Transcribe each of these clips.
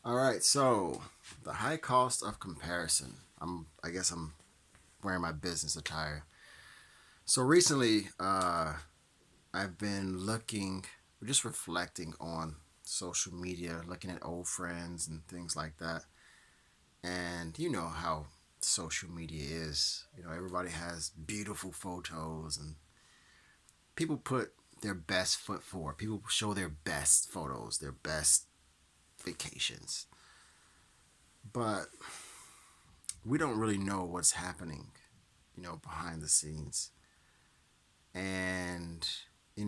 All right, so the high cost of comparison. I guess I'm wearing my business attire. So recently, I've been looking, just reflecting on social media, looking at old friends and things like that. And you know how social media is. Everybody has beautiful photos, and people put their best foot forward. People show their best photos, their best vacations. But we don't really know what's happening, behind the scenes. And,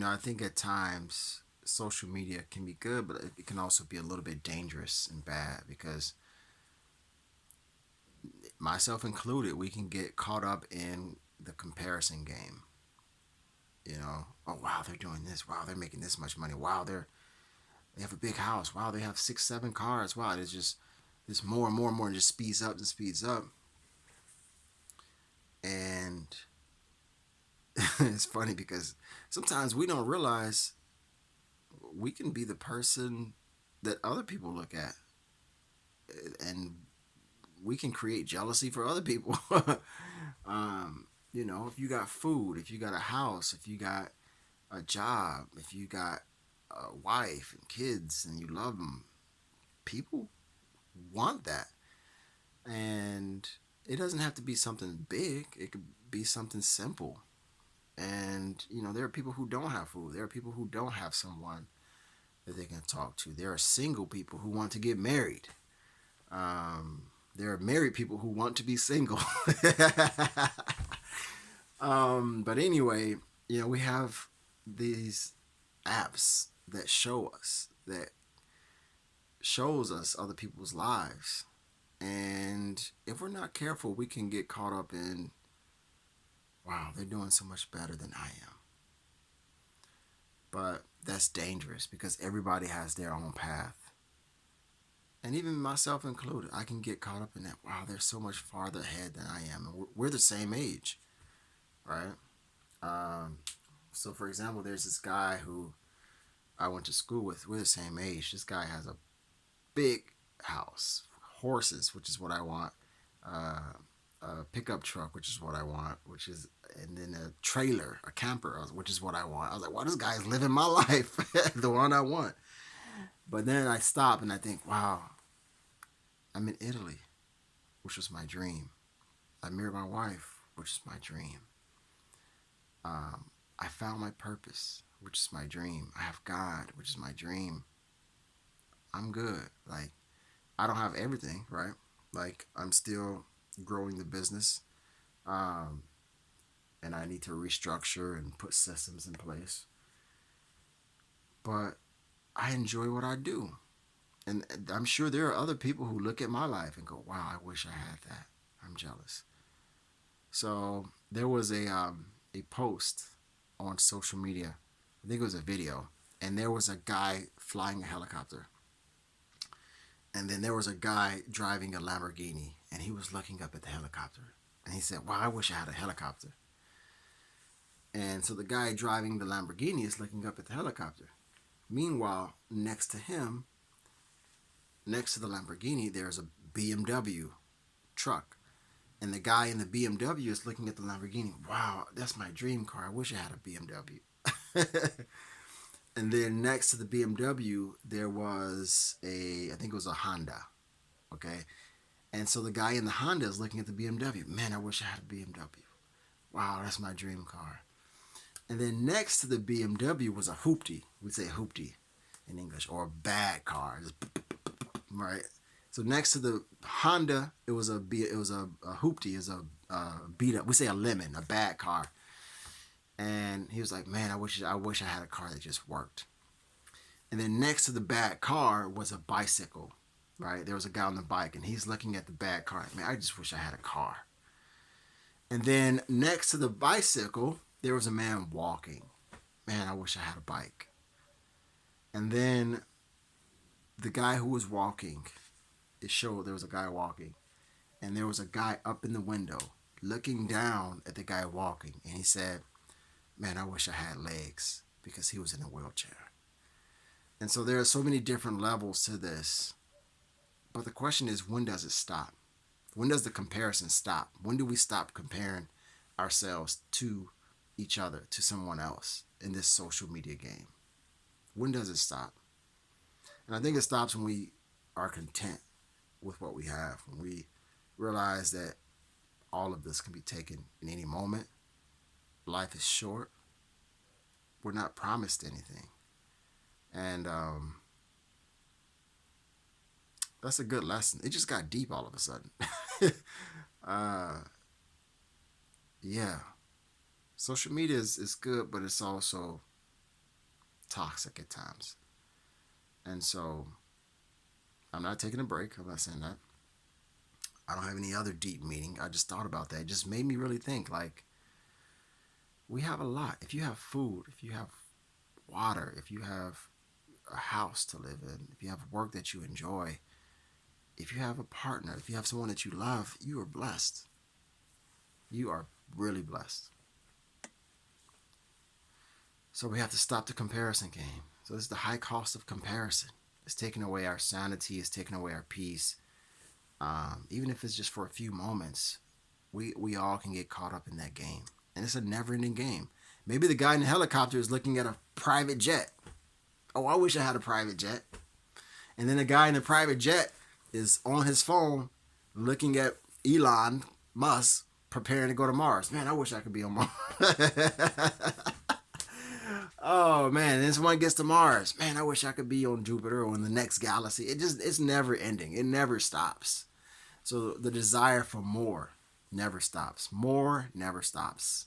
I think at times social media can be good, but it can also be a little bit dangerous and bad because, myself included, we can get caught up in the comparison game. Oh wow, they're doing this. Wow, they're making this much money. Wow, they have a big house. Wow, they have 6, 7 cars. Wow, it's just this more and more and more, and just speeds up and speeds up. And it's funny because sometimes we don't realize we can be the person that other people look at, and we can create jealousy for other people. If you got food, if you got a house, if you got a job, if you got a wife and kids and you love them, people want that. And it doesn't have to be something big, it could be something simple. And, there are people who don't have food, there are people who don't have someone that they can talk to. There are single people who want to get married. There are married people who want to be single. But anyway, we have these apps that shows us other people's lives, and if we're not careful, we can get caught up in, wow, they're doing so much better than I am. But that's dangerous because everybody has their own path, and even myself included, I can get caught up in that. Wow, they're so much farther ahead than I am, and we're the same age, right? Um, so, for example, there's this guy who I went to school with. We're the same age. This guy has a big house, horses, which is what I want, uh, a pickup truck, which is what I want, and then a trailer, a camper, which is what I want. I was like, well, this guy's living my life, the one I want. But then I stop and I think, wow, I'm in Italy, which was my dream. I married my wife, which is my dream. I found my purpose, which is my dream. I have God, which is my dream. I'm good. Like, I don't have everything, right? Like, I'm still growing the business, um, and I need to restructure and put systems in place. But I enjoy what I do. And I'm sure there are other people who look at my life and go, wow, I wish I had that. I'm jealous. So there was a post on social media. I think it was a video. And there was a guy flying a helicopter. And then there was a guy driving a Lamborghini. And he was looking up at the helicopter. And he said, wow, I wish I had a helicopter. And so the guy driving the Lamborghini is looking up at the helicopter. Meanwhile, next to the Lamborghini, there's a BMW truck. And the guy in the BMW is looking at the Lamborghini. Wow, that's my dream car. I wish I had a BMW. And then next to the BMW, there was I think it was a Honda. Okay. And so the guy in the Honda is looking at the BMW. Man, I wish I had a BMW. Wow, that's my dream car. And then next to the BMW was a hoopty. We'd say hoopty in English, or a bad car, right? So next to the Honda, it was a hoopty, is a beat up. We say a lemon, a bad car. And he was like, "Man, I wish I had a car that just worked." And then next to the bad car was a bicycle, right? There was a guy on the bike, and he's looking at the bad car. Man, I just wish I had a car. And then next to the bicycle, there was a man walking. Man, I wish I had a bike. And then the guy who was walking, it showed there was a guy walking, and there was a guy up in the window looking down at the guy walking, and he said, man, I wish I had legs, because he was in a wheelchair. And so there are so many different levels to this. But the question is, when does it stop? When does the comparison stop? When do we stop comparing ourselves to each other, to someone else in this social media game? When does it stop? And I think it stops when we are content with what we have, when we realize that all of this can be taken in any moment. Life is short. We're not promised anything. And that's a good lesson. It just got deep all of a sudden. uh, yeah. Social media is good, but it's also toxic at times. And so I'm not taking a break. I'm not saying that. I don't have any other deep meaning. I just thought about that. It just made me really think like, we have a lot. If you have food, if you have water, if you have a house to live in, if you have work that you enjoy, if you have a partner, if you have someone that you love, you are blessed. You are really blessed. So we have to stop the comparison game. So this is the high cost of comparison. It's taking away our sanity. It's taking away our peace. Even if it's just for a few moments, we all can get caught up in that game. And it's a never-ending game. Maybe the guy in the helicopter is looking at a private jet. Oh, I wish I had a private jet. And then the guy in the private jet is on his phone looking at Elon Musk preparing to go to Mars. Man, I wish I could be on Mars. Oh man, and then someone gets to Mars. Man, I wish I could be on Jupiter or in the next galaxy. It's never ending. It never stops. So the desire for more never stops. More never stops.